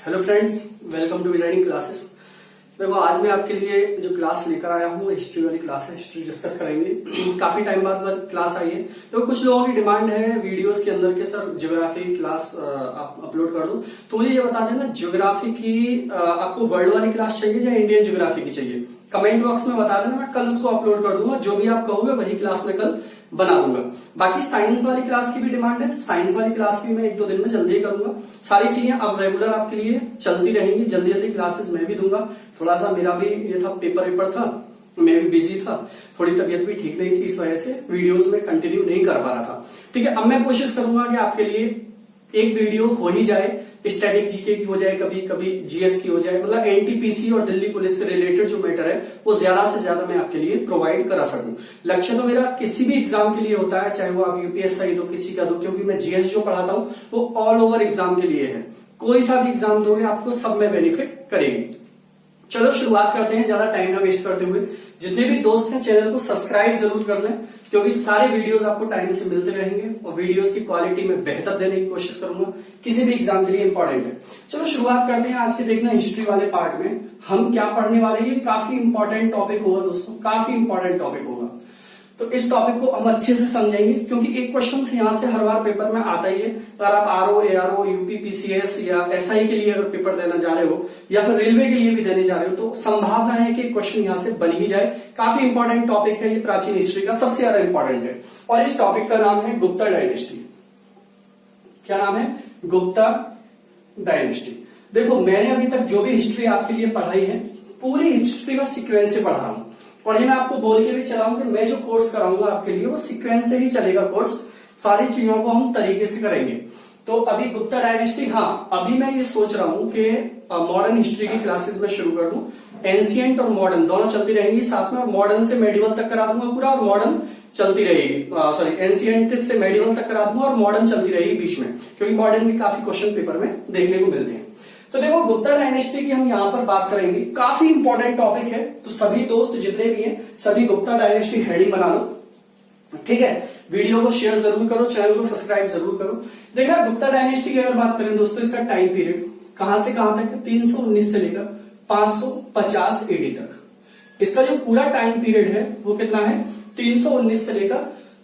Hello friends, welcome to learning classes. देखो आज मैं आपके लिए जो क्लास लेकर आया हूँ हिस्ट्री वाली क्लास है। हिस्ट्री डिस्कस करेंगे। काफी टाइम बाद क्लास आई है। तो कुछ लोगों की डिमांड है वीडियोस के अंदर के सर ज्योग्राफी क्लास आप अपलोड कर दो। तो मुझे ये बता देना ज्योग्राफी की आपको वर्ल्ड वाली क्लास चाहिए या इंडियन ज्योग्राफी की चाहिए। कमेंट बॉक्स में बता देना, मैं कल उसको अपलोड कर दूंगा। जो भी आप कहोगे वही क्लास में कल बना दूंगा। बाकी साइंस वाली क्लास की भी डिमांड है, साइंस वाली क्लास भी मैं 1-2 दिन में जल्दी ही करूंगा। सारी चीजें अब रेगुलर आपके लिए चलती रहेंगी। जल्दी जल्दी क्लासेस मैं भी दूंगा। थोड़ा सा मेरा भी ये था, पेपर था, मैं भी बिजी था, थोड़ी तबीयत भी ठीक नहीं थी, इस वजह से वीडियोस में कंटिन्यू नहीं कर पा रहा था। ठीक है, अब मैं कोशिश करूंगा कि आपके लिए एक वीडियो हो ही जाए, स्टैटिक जीके की हो जाए, कभी कभी जीएस की हो जाए, मतलब एनटीपीसी और दिल्ली पुलिस से रिलेटेड जो मैटर है वो ज्यादा से ज्यादा मैं आपके लिए प्रोवाइड करा सकूं। लक्ष्य तो मेरा किसी भी एग्जाम के लिए होता है, चाहे वो आप यूपीएससी दो, किसी का दो, क्योंकि मैं जीएस जो पढ़ाता हूं वो ऑल ओवर एग्जाम के लिए है। कोई सा भी एग्जाम दोगे आपको सब में बेनिफिट करेगी। चलो शुरुआत करते हैं, ज्यादा टाइम ना वेस्ट करते हुए। जितने भी दोस्त हैं चैनल को सब्सक्राइब जरूर कर लें, क्योंकि सारे वीडियोस आपको टाइम से मिलते रहेंगे और वीडियोस की क्वालिटी में बेहतर देने की कोशिश करूंगा। किसी भी एग्जाम के लिए इंपॉर्टेंट है। चलो शुरुआत करते हैं आज के। देखना हिस्ट्री वाले पार्ट में हम क्या पढ़ने वाले हैं। काफी इंपॉर्टेंट टॉपिक होगा दोस्तों, काफी इंपॉर्टेंट टॉपिक होगा। तो इस टॉपिक को हम अच्छे से समझेंगे, क्योंकि एक क्वेश्चन से यहां से हर बार पेपर में आता ही है। अगर आप आरओ, एआरओ, यूपी पीसीएस या एसआई के लिए अगर पेपर देना जा रहे हो या फिर रेलवे के लिए भी देने जा रहे हो, तो संभावना है कि क्वेश्चन यहां से बन ही जाए। काफी इंपॉर्टेंट टॉपिक है ये, प्राचीन हिस्ट्री का सबसे ज्यादा इंपॉर्टेंट है। और इस टॉपिक का नाम है गुप्ता डायनेस्टी। क्या नाम है? गुप्ता डायनेस्टी। देखो मैंने अभी तक जो भी हिस्ट्री आपके लिए पढ़ाई है, पूरी हिस्ट्री में सीक्वेंस से पढ़ा रहा हूं। और ये मैं आपको बोल के भी चला हूं कि मैं जो कोर्स कराऊंगा आपके लिए वो सीक्वेंस से ही चलेगा कोर्स। सारी चीजों को हम तरीके से करेंगे। तो अभी गुप्ता डायनेस्टी, हाँ अभी मैं ये सोच रहा हूं कि मॉडर्न हिस्ट्री की क्लासेस में शुरू कर दूं। एंशिएंट और मॉडर्न दोनों चलती रहेंगी साथ में, और मॉडर्न से मेडिवल तक करा दूंगा पूरा, और मॉडर्न चलती रहेगी, सॉरी एंशिएंट से मेडिवल तक करा दूंगा और मॉडर्न चलती रहेगी बीच में, क्योंकि मॉडर्न भी काफी क्वेश्चन पेपर में देखने को मिलते हैं। तो देखो गुप्ता डायनेस्टी की हम यहाँ पर बात करेंगे। काफी इंपॉर्टेंट टॉपिक है, तो सभी दोस्त जितने भी हैं सभी गुप्ता डायनेस्टी हेडिंग बना लो। ठीक है, वीडियो को शेयर जरूर करो, चैनल को सब्सक्राइब जरूर करो। देखा गुप्ता डायनेस्टी की अगर बात करें दोस्तों, इसका टाइम पीरियड कहां से कहां तक है? 319 से लेकर 550 एडी तक। इसका जो पूरा टाइम पीरियड है वो कितना है? 319 से लेकर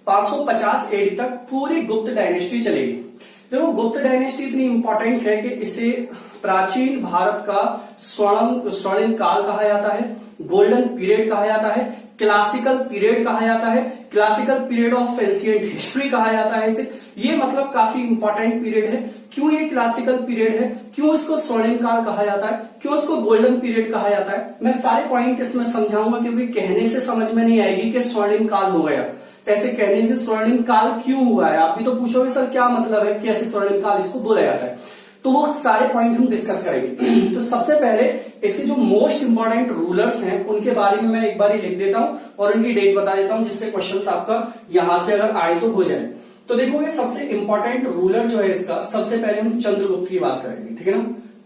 550 एडी तक पूरी गुप्त डायनेस्टी चलेगी। देखो गुप्त डायनेस्टी इतनी इंपॉर्टेंट है कि इसे प्राचीन भारत का स्वर्णिम काल कहा जाता है, गोल्डन पीरियड कहा जाता है, क्लासिकल पीरियड कहा जाता है, classical period of ancient history कहा जाता है इसे। ये मतलब काफी इंपॉर्टेंट पीरियड है। क्यों ये क्लासिकल पीरियड है, क्यों इसको स्वर्णिम काल कहा जाता है, क्यों इसको गोल्डन पीरियड कहा जाता है, मैं सारे पॉइंट इसमें समझाऊंगा। क्योंकि कहने से समझ में नहीं आएगी कि स्वर्णिम काल हो गया, ऐसे कहने से स्वर्णिम काल क्यों हुआ है। आप भी तो पूछोगे सर क्या मतलब है, कैसे स्वर्णिम काल इसको बोला जाता है। तो वो सारे पॉइंट हम डिस्कस करेंगे। तो सबसे पहले इसके जो मोस्ट इंपॉर्टेंट रूलर्स हैं उनके बारे में मैं एक बार लिख देता हूं और उनकी डेट बता देता हूं, जिससे क्वेश्चन आपका यहां से अगर आए तो हो जाए। तो देखोगे सबसे इंपॉर्टेंट रूलर जो है इसका, सबसे पहले हम चंद्रगुप्त की बात करेंगे। ठीक है ना,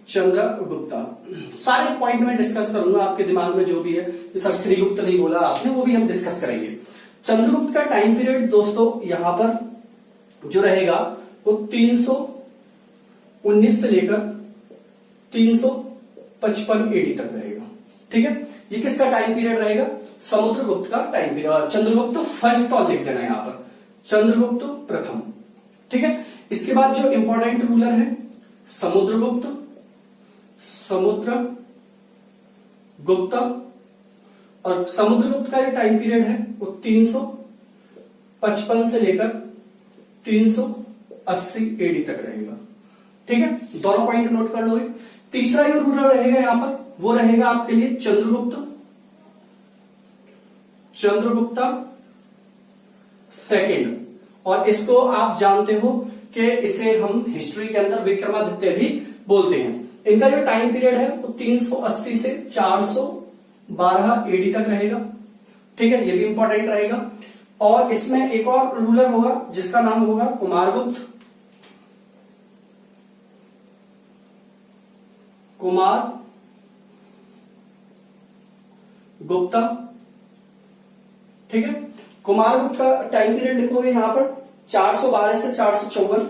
चंद्रगुप्ता। सारे पॉइंट में डिस्कस करूंगा, आपके दिमाग में जो भी है, सर श्रीगुप्त नहीं बोला आपने, वो भी हम डिस्कस करेंगे। चंद्रगुप्त का टाइम पीरियड दोस्तों यहां पर जो रहेगा वो 319 से लेकर 355 एडी तक रहेगा। ठीक है, ये किसका टाइम पीरियड रहेगा? समुद्रगुप्त का टाइम पीरियड। चंद्रगुप्त फर्स्ट और लिख देना यहां पर, चंद्रगुप्त प्रथम। ठीक है, इसके बाद जो इंपॉर्टेंट रूलर है समुद्रगुप्त, समुद्रगुप्त, और समुद्रगुप्त का ये टाइम पीरियड है वो 355 से लेकर 380 एडी तक रहेगा। ठीक है, दोनों पॉइंट नोट कर लोगे। तीसरा जो रूलर रहेगा यहां पर वो रहेगा आपके लिए चंद्रगुप्ता सेकंड। और इसको आप जानते हो कि इसे हम हिस्ट्री के अंदर विक्रमादित्य भी बोलते हैं। इनका जो टाइम पीरियड है वो 380 से 412 एडी तक रहेगा। ठीक है, ये भी इंपॉर्टेंट रहेगा। और इसमें एक और रूलर होगा जिसका नाम होगा कुमारगुप्त, गुप्ता। ठीक है, कुमारगुप्त का टाइम पीरियड लिखोगे यहां पर 412 से 454।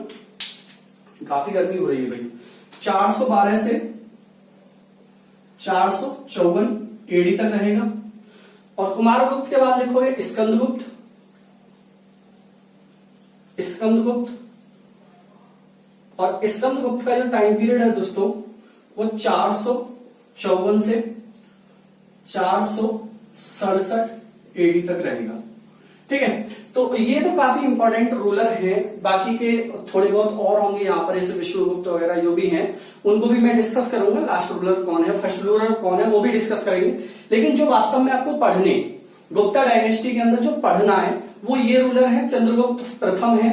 काफी गर्मी हो रही है भाई। 412 से 454 एडी तक रहेगा। और कुमारगुप्त के बाद लिखोगे स्कंदगुप्त, स्कंदगुप्त। और स्कंदगुप्त का जो टाइम पीरियड है दोस्तों वो 454 से 467 एडी तक रहेगा। ठीक है, तो ये तो काफी इंपॉर्टेंट रूलर हैं। बाकी के थोड़े बहुत और होंगे यहाँ पर, जैसे विष्णुगुप्त वगैरह जो भी हैं उनको भी मैं डिस्कस करूंगा। लास्ट रूलर कौन है, फर्स्ट रूलर कौन है, वो भी डिस्कस करेंगे। लेकिन जो वास्तव में आपको पढ़ने गुप्ता डायनेस्टी के अंदर जो पढ़ना है वो ये रूलर है। चंद्रगुप्त प्रथम है,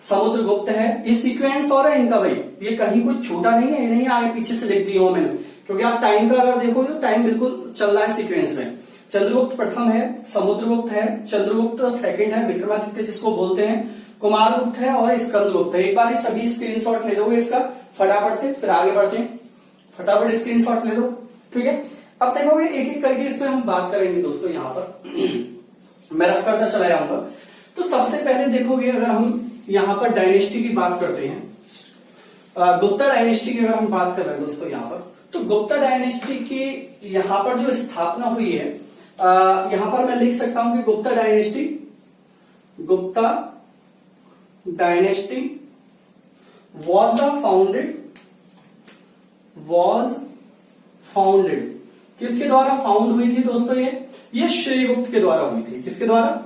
समुद्रगुप्त है, ये सीक्वेंस और है इनका भाई, ये कहीं कोई छोटा नहीं है, ये नहीं आगे पीछे से लिख दिया हूं मैंने, क्योंकि आप टाइम का अगर देखोगे तो टाइम बिल्कुल चल रहा है सीक्वेंस में। चंद्रगुप्त प्रथम है, समुद्रगुप्त है, चंद्रगुप्त सेकंड है, विक्रमादित्य जिसको बोलते हैं, कुमारगुप्त है और स्कंदगुप्त है। एक बार सभी स्क्रीनशॉट ले लोगे इसका फटाफट से, फिर आगे बढ़ते हैं। फटाफट स्क्रीनशॉट ले लो। ठीक है, अब देखोगे एक एक करके इसमें हम बात करेंगे दोस्तों। यहाँ पर मैं रफ करता चला जाऊंगा। तो सबसे पहले देखोगे अगर हम यहाँ पर डायनेस्टी की बात करते हैं, गुप्ता डायनेस्टी की अगर हम बात कर रहे हैं दोस्तों यहाँ पर, तो गुप्ता डायनेस्टी की यहाँ पर जो स्थापना हुई है, यहाँ पर मैं लिख सकता हूं कि गुप्ता डायनेस्टी वॉज फाउंडेड किसके द्वारा फाउंड हुई थी दोस्तों? ये श्रीगुप्त के द्वारा हुई थी। किसके द्वारा?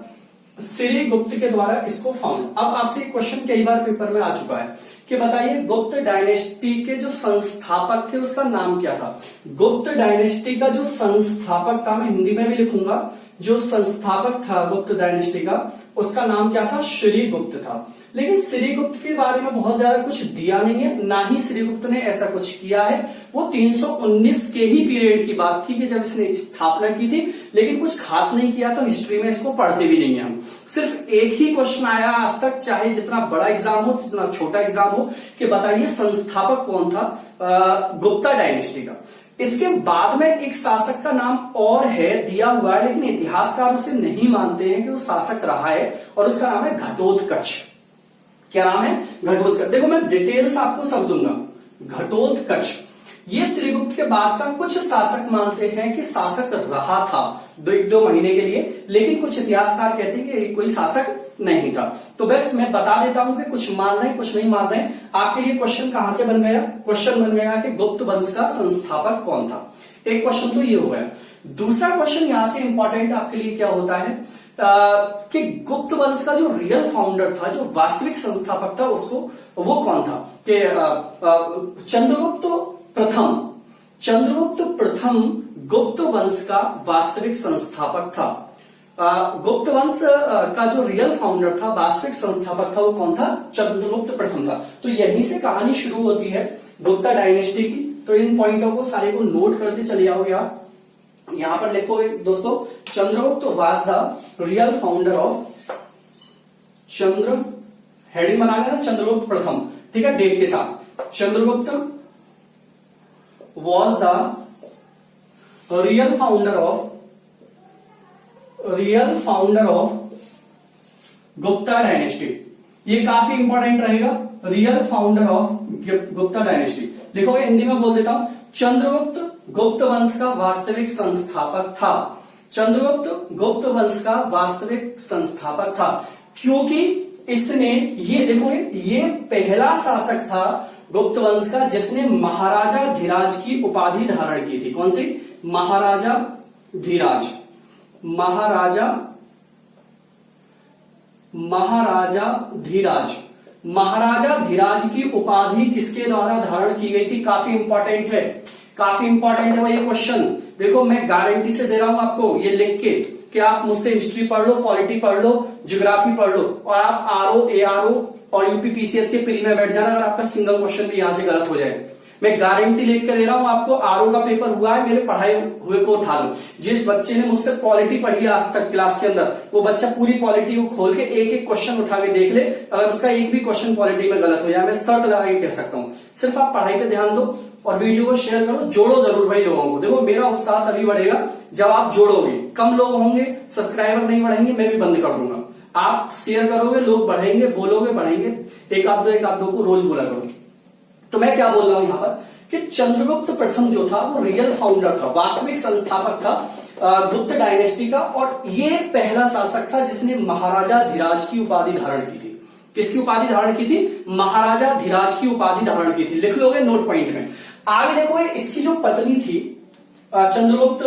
श्रीगुप्त के द्वारा इसको फाउंड। अब आपसे एक क्वेश्चन कई बार पेपर में आ चुका है कि बताइए गुप्त डायनेस्टी के जो संस्थापक थे उसका नाम क्या था? गुप्त डायनेस्टी का जो संस्थापक था, मैं हिंदी में भी लिखूंगा, जो संस्थापक था गुप्त डायनेस्टी का उसका नाम क्या था? श्रीगुप्त था। लेकिन श्रीगुप्त के बारे में बहुत ज्यादा कुछ दिया नहीं है, ना ही श्रीगुप्त ने ऐसा कुछ किया है। वो 319 के ही पीरियड की बात थी कि जब इसने स्थापना की थी, लेकिन कुछ खास नहीं किया, तो हिस्ट्री में इसको पढ़ते भी नहीं है हम। सिर्फ एक ही क्वेश्चन आया आज तक, चाहे जितना बड़ा एग्जाम हो जितना छोटा एग्जाम हो, कि बताइए संस्थापक कौन था गुप्ता डायनेस्टी का। इसके बाद में एक शासक का नाम और है दिया हुआ है, लेकिन इतिहासकार उसे नहीं मानते हैं कि वो शासक रहा है, और उसका नाम है घटोत्कच। क्या नाम है? घटोत्कच। देखो मैं डिटेल्स आपको सब दूंगा। घटोत्कच ये श्रीगुप्त के बाद का कुछ शासक मानते हैं कि शासक रहा था 2 महीने के लिए, लेकिन कुछ इतिहासकार कहते हैं कि कोई शासक नहीं था। तो बस मैं बता देता हूं कि कुछ मान रहे हैं कुछ नहीं मान रहे हैं। आपके लिए क्वेश्चन कहां से बन गया? क्वेश्चन बन गया कि गुप्त वंश का संस्थापक कौन था। एक क्वेश्चन तो ये हो गया। दूसरा क्वेश्चन यहां से इंपॉर्टेंट आपके लिए क्या होता है कि गुप्त वंश का जो रियल फाउंडर था, जो वास्तविक संस्थापक था, उसको वो कौन था? कि चंद्रगुप्त प्रथम गुप्त वंश का वास्तविक संस्थापक था। गुप्त वंश का जो रियल फाउंडर था, वास्तविक संस्थापक था, वो कौन था? चंद्रगुप्त प्रथम था। तो यहीं से कहानी शुरू होती है गुप्ता डायनेस्टी की। तो इन पॉइंटों को सारे को नोट करते चले जाओगे आप। यहां पर लिखोगे दोस्तों, Chandragupta was the real founder of heading बना लेना चंद्रगुप्त प्रथम, ठीक है, डेट के साथ। Chandragupta was the real founder of Gupta dynasty. ये काफी इंपॉर्टेंट रहेगा, real founder of Gupta dynasty. लिखोगे, हिंदी में बोल देता हूं, चंद्रगुप्त गुप्त वंश का वास्तविक संस्थापक था। चंद्रगुप्त गुप्त वंश का वास्तविक संस्थापक था, क्योंकि इसने, ये देखोगे, ये पहला शासक था गुप्त वंश का जिसने महाराजा धीराज की उपाधि धारण की थी। कौन सी? महाराजा धीराज। महाराजा धीराज की उपाधि किसके द्वारा धारण की गई थी? काफी इंपॉर्टेंट है भाई ये क्वेश्चन। देखो मैं गारंटी से दे रहा हूं आपको ये लिख के कि आप मुझसे हिस्ट्री पढ़ लो, पॉलिटी पढ़ लो, ज्योग्राफी पढ़ लो, और आप आरओ, एआरओ और यूपीपीसीएस के प्री में बैठ जाना अगर आपका सिंगल क्वेश्चन भी यहां से गलत हो जाए। मैं गारंटी लेकर दे रहा हूं आपको। आरओ का पेपर हुआ है, मेरे पढ़ाए हुए को उठा लो। जिस बच्चे ने मुझसे पॉलिटी पढ़ी है आज तक क्लास के अंदर, वो बच्चा पूरी पॉलिटी को खोल के एक एक क्वेश्चन उठा के देख ले। अगर उसका एक भी क्वेश्चन पॉलिटी में गलत हो जाए, मैं शर्त लगा के कह सकता हूं। सिर्फ आप पढ़ाई पे ध्यान दो और वीडियो को शेयर करो, जोड़ो जरूर भाई लोगों को। देखो मेरा उत्साह तभी बढ़ेगा जब आप जोड़ोगे। कम लोग होंगे, सब्सक्राइबर नहीं बढ़ेंगे, मैं भी बंद कर दूंगा। आप शेयर करोगे, लोग बढ़ेंगे, बोलोगे, बढ़ेंगे। एक आध दो को रोज बोला करो। तो मैं क्या बोल रहा हूं यहां पर कि चंद्रगुप्त प्रथम जो था वो रियल फाउंडर था, वास्तविक संस्थापक था गुप्त डायनेस्टी का, और ये पहला शासक था जिसने महाराजा धीराज की उपाधि धारण की थी। किसकी उपाधि धारण की थी? महाराजा धीराज की उपाधि धारण की थी। लिख लोगे नोट पॉइंट में। आगे देखो, इसकी जो पत्नी थी चंद्रगुप्त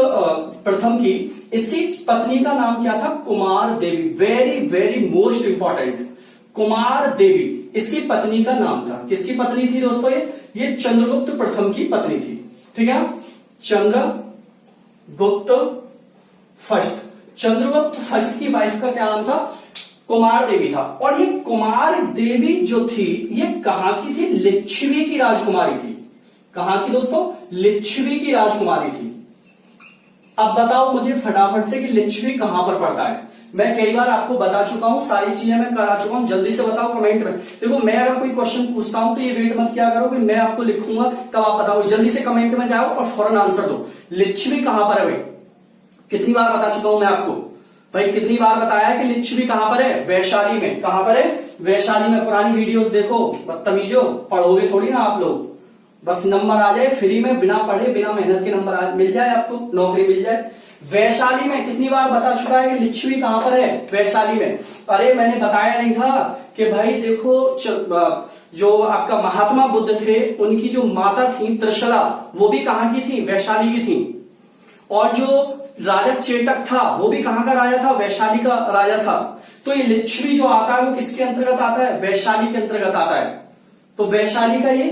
प्रथम की, इसकी पत्नी का नाम क्या था? Kumar Devi. Very very most important, Kumar Devi इसकी पत्नी का नाम था। किसकी पत्नी थी दोस्तों? ये चंद्रगुप्त प्रथम की पत्नी थी। ठीक है, चंद्रगुप्त फर्स्ट। चंद्रगुप्त फर्स्ट की वाइफ का क्या नाम था? कुमार देवी था। और ये कुमार देवी जो थी ये कहां की थी? लिच्छवी की राजकुमारी थी। कहां की दोस्तों? लिच्छवी की राजकुमारी थी। अब बताओ मुझे फटाफट से कि लिच्छवी कहां पर पड़ता है। मैं कई बार आपको बता चुका हूं, सारी चीजें मैं करा चुका हूं, जल्दी से बताओ कमेंट में। देखो, मैं अगर कोई क्वेश्चन पूछता हूं तो ये वेट मत क्या करो कि मैं आपको लिखूंगा तब आप बताओ, जल्दी से कमेंट में जाओ और फौरन आंसर दो। लिच्छवी कहां पर है भाई? कितनी बार बता चुका हूं मैं आपको भाई, कितनी बार बताया है कि लिच्छवी कहां पर है? वैशाली में। कहां पर है? वैशाली में। पुरानी वीडियोस देखो, बदतमीजो, पढ़ोगे थोड़ी ना आप लोग, बस नंबर आ जाए फ्री में, बिना पढ़े बिना मेहनत के नंबर मिल जाए आपको, नौकरी मिल जाए। वैशाली में कितनी बार बता चुका है कि लिच्छवी कहां पर है? वैशाली में। अरे मैंने बताया नहीं था कि भाई देखो, जो आपका महात्मा बुद्ध थे उनकी जो माता थी त्रिशला, वो भी कहां की थी? वैशाली की थी। और जो राजा चेतक था वो भी कहां का राजा था? वैशाली का राजा था। तो ये लिच्छवी जो आता है वो किसके अंतर्गत आता है? वैशाली के अंतर्गत आता है। तो वैशाली का ये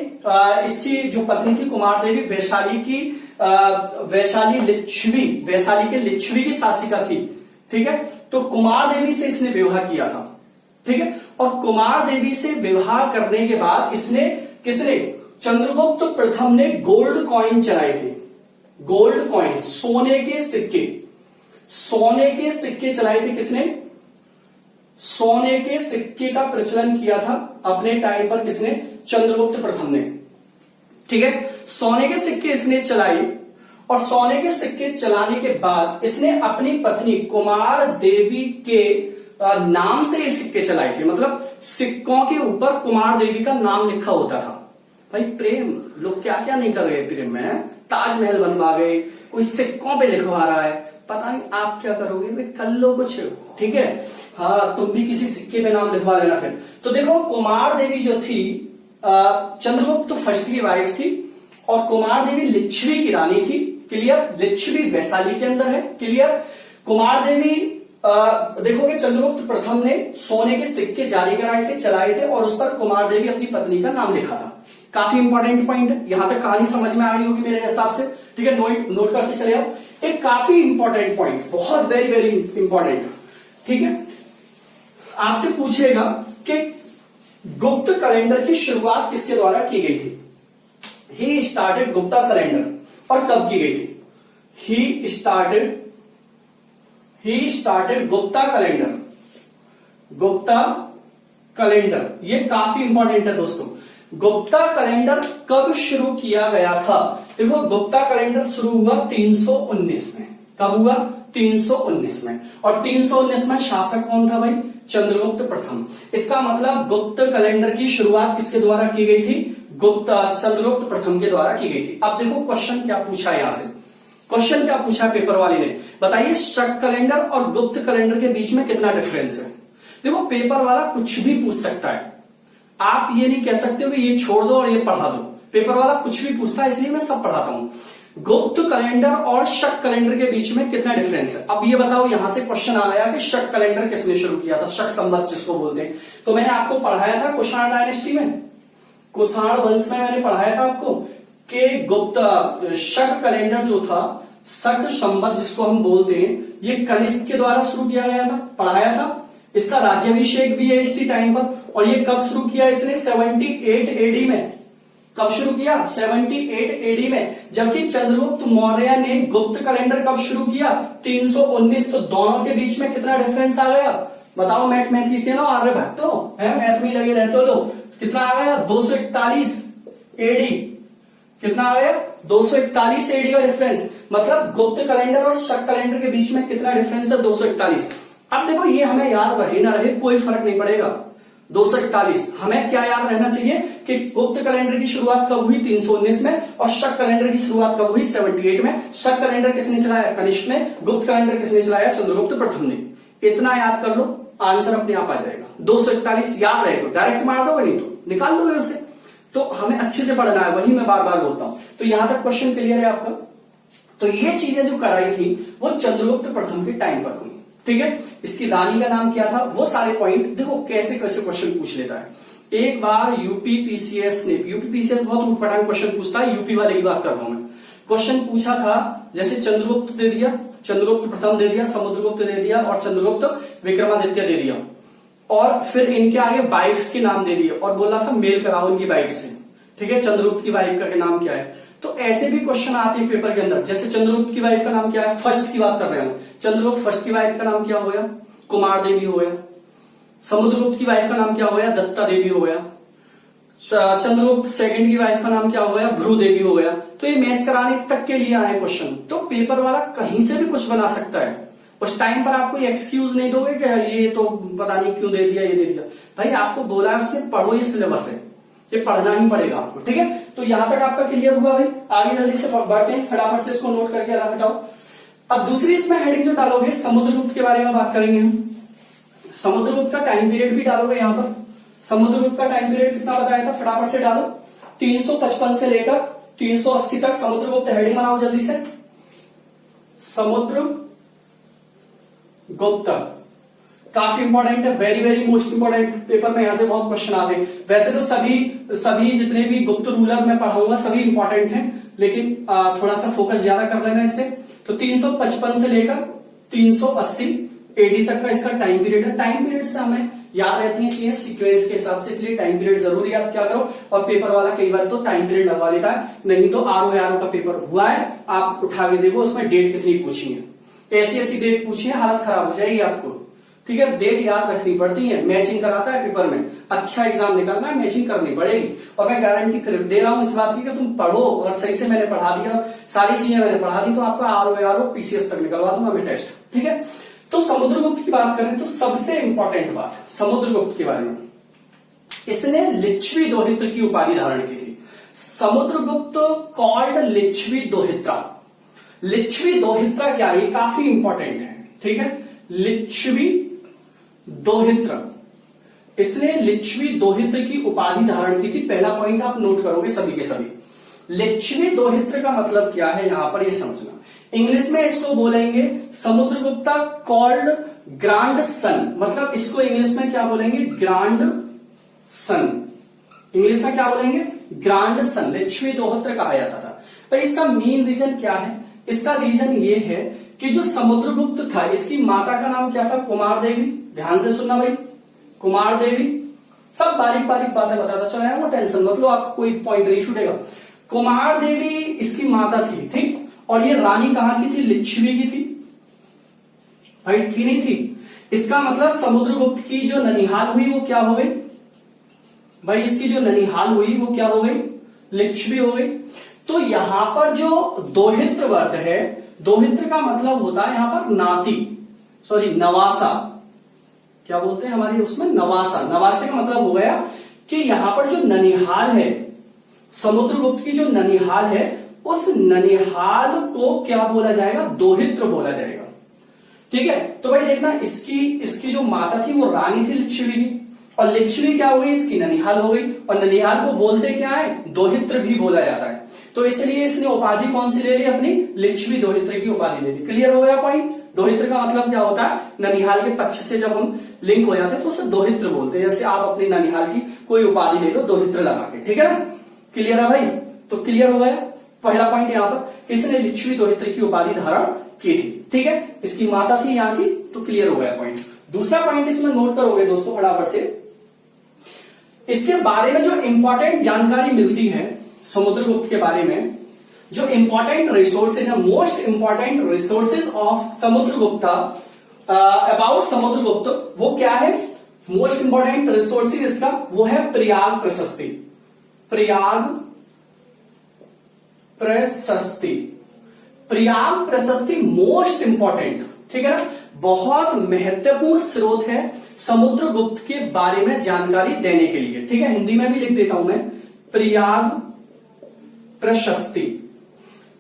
इसकी जो पत्नी थी कुमार देवी, वैशाली की वैशाली लिच्छवी, वैशाली के लिच्छवी की शासिका थी। ठीक है, तो कुमार देवी से इसने विवाह किया था। ठीक है, और कुमार देवी से विवाह करने के बाद इसने किसने? चंद्रगुप्त प्रथम ने गोल्ड कॉइन चलाए थे। गोल्ड कॉइन, सोने के सिक्के, सोने के सिक्के चलाए थे। किसने? सोने के सिक्के का प्रचलन किया था अपने टाइम पर। किसने? चंद्रगुप्त प्रथम ने। ठीक है, सोने के सिक्के इसने चलाई, और सोने के सिक्के चलाने के बाद इसने अपनी पत्नी कुमार देवी के नाम से ये सिक्के चलाए थे। मतलब सिक्कों के ऊपर कुमार देवी का नाम लिखा होता था। भाई प्रेम, लोग क्या क्या नहीं कर रहे प्रेम में, ताजमहल बनवा गए, कोई सिक्कों पे लिखवा रहा है, पता नहीं आप क्या करोगे भाई, कर लो कुछ। ठीक है, हाँ तुम भी किसी सिक्के पे नाम लिखवा लेना फिर। तो देखो, कुमार देवी जो थी चंद्रगुप्त फर्स्ट की वाइफ थी, और कुमार देवी लिच्छवी की रानी थी। क्लियर? लिच्छवी वैशाली के अंदर है। क्लियर? कुमार देवी देखोगे चंद्रगुप्त प्रथम ने सोने के सिक्के जारी कराए थे, चलाए थे, और उस पर कुमार देवी अपनी पत्नी का नाम लिखा था। काफी इंपॉर्टेंट पॉइंट है, यहां तक कहानी समझ में आ गई होगी मेरे हिसाब से। ठीक है, नोट करके चले आओ। एक काफी इंपॉर्टेंट पॉइंट, बहुत वेरी वेरी इंपॉर्टेंट। ठीक है, आपसे पूछेगा कि गुप्त कैलेंडर की शुरुआत किसके द्वारा की गई थी? ही स्टार्टेड गुप्ता कैलेंडर, और कब की गई थी? He started Gupta calendar. Gupta calendar ये काफी इंपॉर्टेंट है दोस्तों। गुप्ता कैलेंडर कब शुरू किया गया था? देखो, गुप्ता कैलेंडर शुरू हुआ 319 में। कब हुआ? 319 में। और 319 में शासक कौन था भाई? चंद्रगुप्त प्रथम। इसका मतलब गुप्त कैलेंडर की शुरुआत किसके द्वारा की गई थी? चंद्रगुप्त प्रथम के द्वारा की गई थी। अब देखो क्वेश्चन क्या पूछा है यहां से। क्वेश्चन क्या पूछा पेपर वाले ने? बताइए, शक कैलेंडर और गुप्त कैलेंडर के बीच में कितना डिफरेंस है? देखो, पेपर वाला कुछ भी पूछ सकता है, आप ये नहीं कह सकते हो कि ये छोड़ दो और ये पढ़ा दो। पेपर वाला कुछ भी पूछता है, इसलिए मैं सब पढ़ाता हूं। गुप्त कैलेंडर और शक कैलेंडर के बीच में कितना डिफरेंस है? अब ये बताओ, यहां से क्वेश्चन आ गया कि शक कैलेंडर किसने शुरू किया था? शक संवत जिसको बोलते हैं। तो मैंने आपको पढ़ाया था कुषाण डायनेस्टी में, कुषाण वंश में मैंने पढ़ाया था आपको कि गुप्त शक कैलेंडर जो था, शक संवत जिसको हम बोलते हैं, ये कनिष्क के द्वारा शुरू किया गया था, पढ़ाया था। इसका राज्याभिषेक भी है इसी टाइम पर। और ये कब शुरू किया इसने? 78 एडी में। कब शुरू किया? 78 एडी में। जबकि चंद्रगुप्त मौर्य ने गुप्त कैलेंडर कब शुरू किया? 319। तो दोनों के बीच में कितना डिफरेंस आ गया? बताओ मैथमेटिशियन हो, आर्यभट्ट हो, मैथ में लगे रहते हो लोग। कितना आ गया? 241 एडी। कितना आ गया? 241 एडी का डिफरेंस। मतलब गुप्त कैलेंडर और शक कैलेंडर के बीच में कितना डिफरेंस है? 241। अब देखो, ये हमें याद रहे ना रहे कोई फर्क नहीं पड़ेगा। 241। हमें क्या याद रहना चाहिए कि गुप्त कैलेंडर की शुरुआत कब हुई 319 में, और शक कैलेंडर की शुरुआत कब हुई 78 में। शक कैलेंडर किसने चलाया? कनिष्क ने। गुप्त कैलेंडर किसने चलाया? चंद्रगुप्त प्रथम ने। इतना याद कर लो, आंसर अपने आप आ जाएगा। 241 याद रहे तो डायरेक्ट मार दो, नहीं तो निकाल दोगे उसे। तो हमें अच्छे से पढ़ना है, वही मैं बार बार बोलता हूं। तो यहां तक क्वेश्चन क्लियर है आपका। तो ये चीजें जो कराई थी वो चंद्रगुप्त प्रथम के टाइम पर हुई, ठीक है। इसकी रानी का नाम क्या था, वो सारे पॉइंट देखो कैसे कैसे क्वेश्चन पूछ लेता है। एक बार यूपीपीसीएस ने, यूपीपीसीएस बहुत उठपटांग क्वेश्चन पूछता है, यूपी वाले की बात कर रहा हूं मैं। क्वेश्चन पूछा था, जैसे चंद्रगुप्त दे दिया, चंद्रगुप्त प्रथम दे दिया, समुद्रगुप्त दे दिया और चंद्रगुप्त विक्रमादित्य दे दिया, और फिर इनके आगे वाइफ्स के नाम दे दिए और बोला था मेल कराओ इनकी वाइफ से, ठीक है। चंद्रगुप्त की वाइफ का नाम क्या है? तो ऐसे भी क्वेश्चन आते हैं पेपर के अंदर। जैसे चंद्रगुप्त की वाइफ का नाम क्या है? फर्स्ट की बात कर रहे हैं, चंद्रगुप्त फर्स्ट की वाइफ का नाम क्या हो गया? कुमार देवी हो गया। समुद्रगुप्त की वाइफ का नाम क्या हो गया? दत्ता देवी हो गया। चंद्रगुप्त सेकंड की वाइफ का नाम क्या हो गया? भ्रू देवी हो गया। तो ये मैच कराने तक के लिए आए क्वेश्चन। तो पेपर वाला कहीं से भी कुछ बना सकता है, उस टाइम पर आपको एक्सक्यूज नहीं दोगे कि ये तो पता नहीं क्यों दे दिया, ये दे दिया। भाई आपको बोला है उसने पढ़ो, ये सिलेबस है, ये पढ़ना ही पड़ेगा आपको, ठीक है। तो यहां तक आपका क्लियर हुआ भाई। आगे जल्दी से बढ़ते हैं, फटाफट से इसको नोट करके अलग हटाओ। अब दूसरी इसमें हेडिंग जो डालोगे, समुद्रगुप्त के बारे में बात करेंगे हम। समुद्रगुप्त का टाइम पीरियड भी डालोगे यहां पर। समुद्रगुप्त का टाइम पीरियड कितना बताया था, फटाफट से डालो। 355 से लेकर 380 तक समुद्रगुप्त। हेडिंग बनाओ जल्दी से, समुद्रगुप्त। काफी इंपॉर्टेंट है, very very most important. Paper में यहां से बहुत क्वेश्चन आते हैं। वैसे तो सभी जितने भी गुप्त रूलर मैं पढ़ाऊंगा सभी इंपॉर्टेंट हैं, लेकिन थोड़ा सा फोकस ज्यादा कर लेना इससे। तो 355 से लेकर 380 एडी तक का इसका टाइम पीरियड है। टाइम पीरियड से हमें याद रहती हैं चीजें सीक्वेंस के हिसाब से, इसलिए टाइम पीरियड जरूर याद क्या करो। और पेपर वाला कई बार तो टाइम पीरियड लगवा लेता है, नहीं तो आरओ का पेपर हुआ है, आप उठा के देखो उसमें डेट कितनी पूछी है। ऐसी ऐसी डेट पूछी है, हालत खराब हो जाएगी आपको, ठीक है। डेट याद रखनी पड़ती है, मैचिंग कराता है पेपर में। अच्छा एग्जाम निकालना है, मैचिंग करनी पड़ेगी। और मैं गारंटी दे रहा हूं इस बात की कि तुम पढ़ो, और सही से मैंने पढ़ा दिया, सारी चीजें मैंने पढ़ा दी, तो आपका आरओ पीसीएस तक निकलवा दूंगा मैं टेस्ट, ठीक है। तो समुद्रगुप्त की बात करें तो सबसे इंपॉर्टेंट बात समुद्रगुप्त के बारे में, इसने लिच्छवी दोहित्र की उपाधि धारण की थी। समुद्रगुप्त कॉल्ड लिच्छवी दोहित्रा। लिच्छवी दोहित्रा क्या है, ये काफी इंपॉर्टेंट है, ठीक है। लिच्छवी दोहित्र, इसने लिच्छवी दोहित्र की उपाधि धारण की थी। पहला पॉइंट आप नोट करोगे सभी के सभी। लिच्छवी दोहित्र का मतलब क्या है यहां पर ये समझना। इंग्लिश में इसको बोलेंगे समुद्रगुप्ता कॉल्ड ग्रांड सन, मतलब इसको इंग्लिश में क्या बोलेंगे, ग्रांड सन। इंग्लिश में क्या बोलेंगे, ग्रांड सन। लिच्छवी दोहित्र कहा जाता था। तो इसका मेन रीजन क्या है, इसका रीजन ये है कि जो समुद्रगुप्त था, इसकी माता का नाम क्या था, कुमार देवी। ध्यान से सुनना भाई, कुमार देवी। सब बारीक बारीक बातें बताता चला जाऊंगा, टेंशन मतलब आपको कोई पॉइंट नहीं छूटेगा। कुमार देवी इसकी माता थी, ठीक। और ये रानी कहां की थी, लिच्छवी की थी भाई, थी नहीं थी। इसका मतलब समुद्रगुप्त की जो ननिहाल हुई वो क्या हो गई भाई, इसकी जो ननिहाल हुई वो क्या हो गई, लिच्छवी हो गई। तो यहां पर जो दोहित्र वर्ड है, दोहित्र का मतलब होता है यहां पर नाती, सॉरी नवासा, क्या बोलते हैं हमारी उसमें, नवासा। नवासे का मतलब हो गया कि यहां पर जो ननिहाल है, समुद्रगुप्त की जो ननिहाल है, उस ननिहाल को क्या बोला जाएगा, दोहित्र बोला जाएगा, ठीक है। तो भाई देखना, इसकी जो माता थी वो रानी थी लिच्छवी की, और लिच्छवी क्या हो गई, इसकी ननिहाल हो गई। और ननिहाल को बोलते क्या है, दोहित्र भी बोला जाता है। तो इसलिए इसने उपाधि कौन सी ले ली, अपनी लिच्छवी दोहित्र की उपाधि ले ली। क्लियर हो गया पॉइंट। दोहित्र का मतलब क्या होता है, ननिहाल के पक्ष से जब हम लिंक हो जाते हैं तो उसे दोहित्र बोलते हैं। जैसे आप अपनी ननिहाल की कोई उपाधि ले लो दोहित्र लगा के, ठीक है ना। क्लियर है भाई, तो क्लियर हो गया पहला पॉइंट यहां पर, इसने लिच्छवी दोहित्र की उपाधि धारण की थी, ठीक है। इसकी माता थी यहां की, तो क्लियर हो गया पॉइंट। दूसरा पॉइंट इसमें नोट करोगे दोस्तों फटाफट से, इसके बारे में जो इंपॉर्टेंट जानकारी मिलती है समुद्रगुप्त के बारे में, जो इंपॉर्टेंट रिसोर्सेज है, most important resources of Samudragupta, about Samudragupta, वो क्या है, मोस्ट इंपॉर्टेंट रिसोर्सेज इसका वो है प्रयाग प्रशस्ति। प्रयाग प्रशस्ति, प्रयाग प्रशस्ति मोस्ट इंपॉर्टेंट, ठीक है ना, बहुत महत्वपूर्ण स्रोत है समुद्रगुप्त के बारे में जानकारी देने के लिए। ठीक है, हिंदी में भी लिख देता हूं मैं, प्रयाग प्रशस्ति।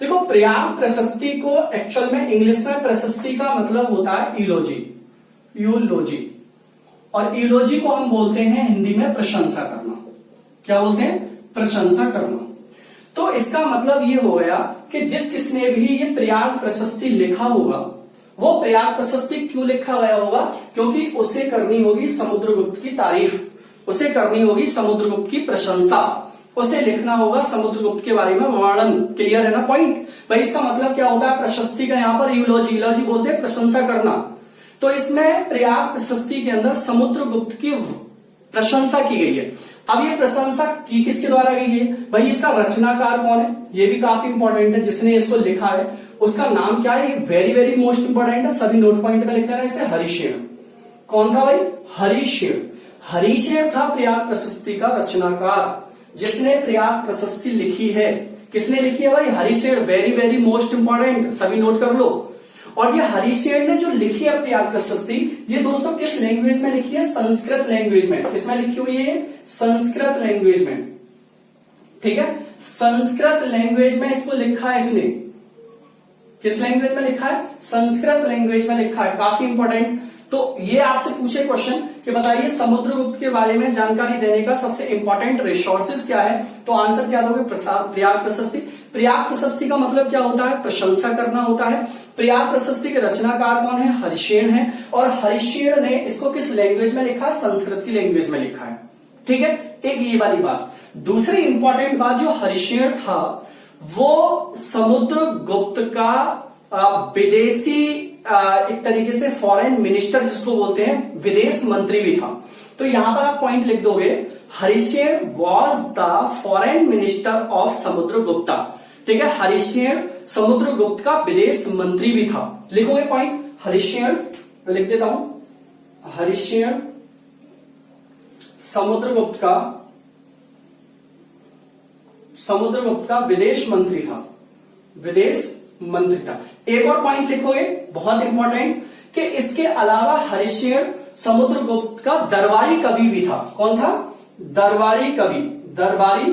देखो प्रयाग प्रशस्ति को एक्चुअल में इंग्लिश में प्रशस्ति का मतलब होता है यूलोजी, यूलोजी, और यूलोजी को हम बोलते हैं हिंदी में प्रशंसा करना। क्या बोलते हैं? प्रशंसा करना। तो इसका मतलब ये हो गया कि जिस किसने भी ये प्रयाग प्रशस्ति लिखा होगा, वो प्रयाग प्रशस्ति क्यों लिखा गया होगा? क्योंकि उसे करनी होगी समुद्रगुप्त की तारीफ, उसे करनी होगी समुद्रगुप्त की प्रशंसा, उसे लिखना होगा समुद्रगुप्त के बारे में वर्णन। क्लियर है ना पॉइंट? भाई इसका मतलब क्या होता है प्रशस्ति का? यहाँ पर यूलोजी, यूलोजी बोलते हैं प्रशंसा करना। तो इसमें प्रयाग प्रशस्ति के अंदर समुद्रगुप्त की प्रशंसा की गई है। अब ये प्रशंसा की किसके द्वारा गई है? भाई इसका रचनाकार कौन है? ये भी काफी इंपॉर्टेंट है। जिसने इसको लिखा है उसका नाम क्या है? वेरी वेरी मोस्ट इंपॉर्टेंट है, सभी नोट पॉइंट में लिखना है इसे। हरिशेन। कौन था भाई? हरिशेन। हरिशेन था प्रयाग प्रशस्ति का रचनाकार, जिसने प्रयाग प्रशस्ति लिखी है। किसने लिखी है भाई? Harishena. Very very most important, सभी नोट कर लो। और ये हरिशेन ने जो लिखी है प्रयाग प्रशस्ति, ये दोस्तों किस लैंग्वेज में लिखी है? संस्कृत लैंग्वेज में। किसमें लिखी हुई है? संस्कृत लैंग्वेज में। ठीक है, संस्कृत लैंग्वेज में इसको लिखा है इसने। किस लैंग्वेज में लिखा है? संस्कृत लैंग्वेज में लिखा है। काफी इंपॉर्टेंट। तो ये आपसे पूछे क्वेश्चन कि बताइए समुद्रगुप्त के बारे में जानकारी देने का सबसे इंपॉर्टेंट रिसोर्सेज क्या है? तो आंसर क्या दोगे? प्रयाग प्रशस्ति। प्रयाग प्रशस्ति का मतलब क्या होता है? प्रशंसा करना होता है। प्रयाग प्रशस्ति के रचनाकार कौन है? हरिशेन है। और हरिशेन ने इसको किस लैंग्वेज में लिखा है? संस्कृत की लैंग्वेज में लिखा है। ठीक है, एक ये वाली बात। दूसरी इंपॉर्टेंट बात, जो हरिशेन था वो समुद्रगुप्त का विदेशी एक तरीके से फॉरेन मिनिस्टर जिसको बोलते हैं, विदेश मंत्री भी था। तो यहां पर आप पॉइंट लिख दोगे, Harishena was the foreign minister of Samudragupta. ठीक है, हरिशेन समुद्रगुप्त का विदेश मंत्री भी था। लिखोगे पॉइंट? हरिशेन, लिख देता हूं, हरिशेन समुद्रगुप्त का विदेश मंत्री था, विदेश मंत्री था। एक और पॉइंट लिखोगे बहुत इंपॉर्टेंट, कि इसके अलावा हरिशेन समुद्रगुप्त का दरबारी कवि भी था। कौन था? दरबारी कवि, दरबारी।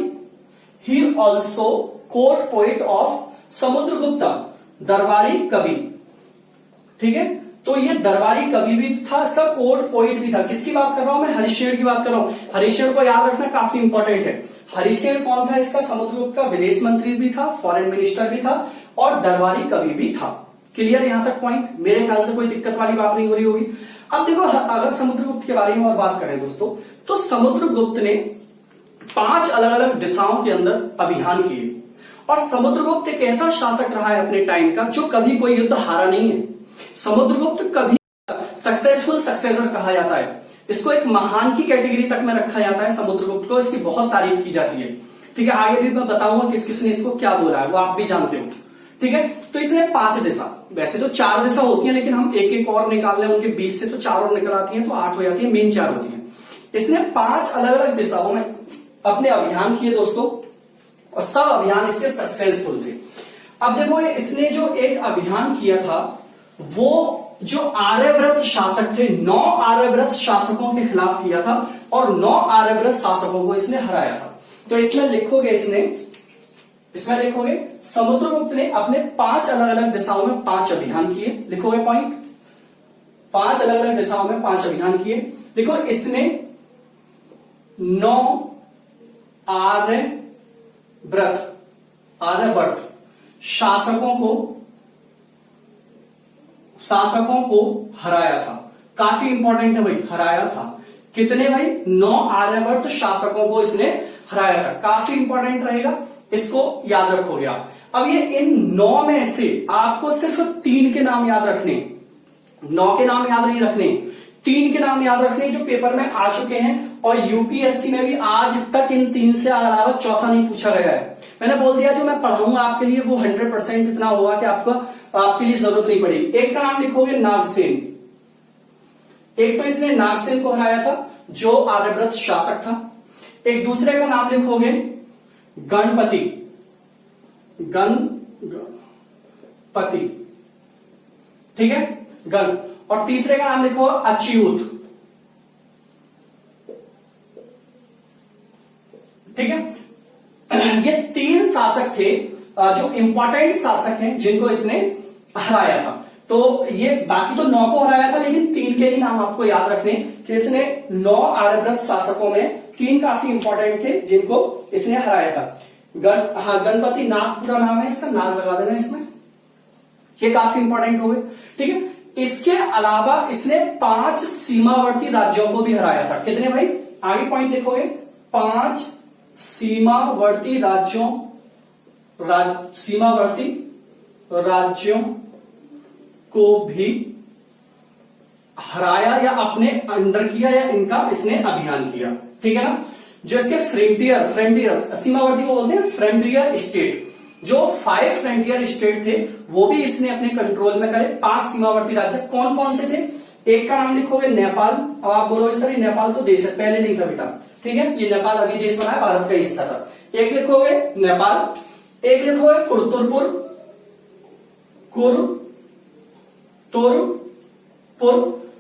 He also court poet of Samudragupta, दरबारी कवि। ठीक है, तो ये दरबारी कवि भी था, इसका कोर्ट पोइट भी था। किसकी बात कर रहा हूं मैं? हरिशेन की बात कर रहा हूं। हरिशेन को याद रखना काफी इंपॉर्टेंट है। हरिशेन कौन था? इसका समुद्रगुप्त का विदेश मंत्री भी था, फॉरेन मिनिस्टर भी था और दरबारी कवि भी था। क्लियर यहां तक पॉइंट? मेरे ख्याल से कोई दिक्कत वाली बात नहीं हो रही होगी। अब देखो, अगर समुद्रगुप्त के बारे में और बात करें दोस्तों, तो समुद्रगुप्त ने 5 अलग अलग दिशाओं के अंदर अभियान किए। और समुद्रगुप्त एक ऐसा शासक रहा है अपने टाइम का जो कभी कोई युद्ध हारा नहीं है। समुद्रगुप्त कभी सक्सेसफुल सक्सेसर कहा जाता है, इसको एक महान की कैटेगरी तक में रखा जाता है। समुद्रगुप्त को इसकी बहुत तारीफ की जाती है। ठीक है, आगे भी मैं बताऊंगा किस किसने इसको क्या बोला है, वो आप भी जानते हो। ठीक है, तो इसने 5 दिशा, वैसे तो 4 दिशा होती है, लेकिन हम एक एक और निकाल लें उनके बीच से, तो 4 और निकल आती है, तो 8 हो जाती है, मेन 4 होती है। इसने 5 अलग अलग दिशाओं में अपने अभियान किए दोस्तों, और सब अभियान इसके सक्सेसफुल थे। अब देखो, इसने जो एक अभियान किया था, वो जो आर्यव्रत शासक थे, 9 आर्यव्रत शासकों के खिलाफ किया था, और 9 आर्यव्रत शासकों को इसने हराया था। तो इसमें लिखोगे, इसमें लिखोगे समुद्रगुप्त ने अपने 5 अलग अलग दिशाओं में 5 अभियान किए। लिखोगे पॉइंट, 5 अलग अलग दिशाओं में 5 अभियान किए। लिखो, इसने 9 आर्यव्रत शासकों को हराया था। काफी इंपॉर्टेंट है भाई, हराया था। कितने भाई? 9 आर्यव्रत शासकों को इसने हराया था। काफी इंपॉर्टेंट रहेगा, इसको याद रखोगे आप। अब ये इन 9 में से आपको सिर्फ 3 के नाम याद रखने, 9 के नाम याद नहीं रखने, 3 के नाम याद रखने जो पेपर में आ चुके हैं। और यूपीएससी में भी आज तक इन 3 से अलावा चौथा नहीं पूछा गया है। मैंने बोल दिया जो मैं पढ़ाऊंगा आपके लिए वो 100% इतना होगा कि आपके लिए जरूरत नहीं पड़ेगी। एक का नाम लिखोगे नागसेन, एक तो इसने नागसेन को हराया था जो आर्यव्रत शासक था। एक दूसरे का नाम लिखोगे गणपति, ठीक है, गण। और तीसरे का नाम लिखो अच्युत, ठीक है। ये 3 शासक थे जो इंपॉर्टेंट शासक हैं जिनको इसने हराया था। तो ये बाकी तो 9 को हराया था, लेकिन 3 के ही नाम आपको याद रखने कि इसने 9 आर्यव्रत शासकों में 3 काफी इंपॉर्टेंट थे जिनको इसने हराया था। गणपति नाग पूरा नाम है इसका, नाग लगा देना इसमें, ये काफी इंपॉर्टेंट हो गए। ठीक है, इसके अलावा इसने 5 सीमावर्ती राज्यों को भी हराया था। कितने भाई, आगे पॉइंट देखोगे, 5 सीमावर्ती राज्यों को भी हराया या अपने अंडर किया या इनका इसने अभियान किया। ठीक है ना। जो इसके फ्रंटियर सीमावर्ती को बोलते हैं फ्रंटियर स्टेट, जो 5 फ्रंटियर स्टेट थे वो भी इसने अपने कंट्रोल में करे। 5 सीमावर्ती राज्य कौन कौन से थे, एक का नाम लिखोगे नेपाल। अब आप बोलोगे सर नेपाल तो देश है, पहले नहीं था बेटा। ठीक है, ये नेपाल अभी देश बना है, भारत का हिस्सा था। एक लिखोगे नेपाल, एक लिखोगे कुर्तुरपुर,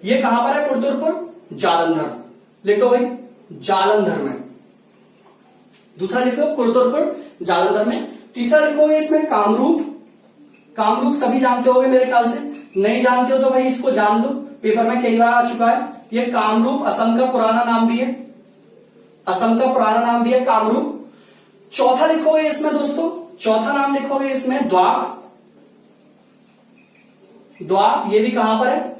ये कहां पर है कुर्तुरपुर, जालंधर, लिखो भाई जालंधर में। दूसरा लिखो कुर्तुरपुर जालंधर में। तीसरा लिखोगे इसमें कामरूप सभी जानते होगे मेरे ख्याल से, नहीं जानते हो तो भाई इसको जान लो, पेपर में कई बार आ चुका है। ये कामरूप असम का पुराना नाम भी है, कामरूप। चौथा लिखोगे इसमें दोस्तों, चौथा नाम लिखोगे इसमें द्वाप, ये भी कहां पर है,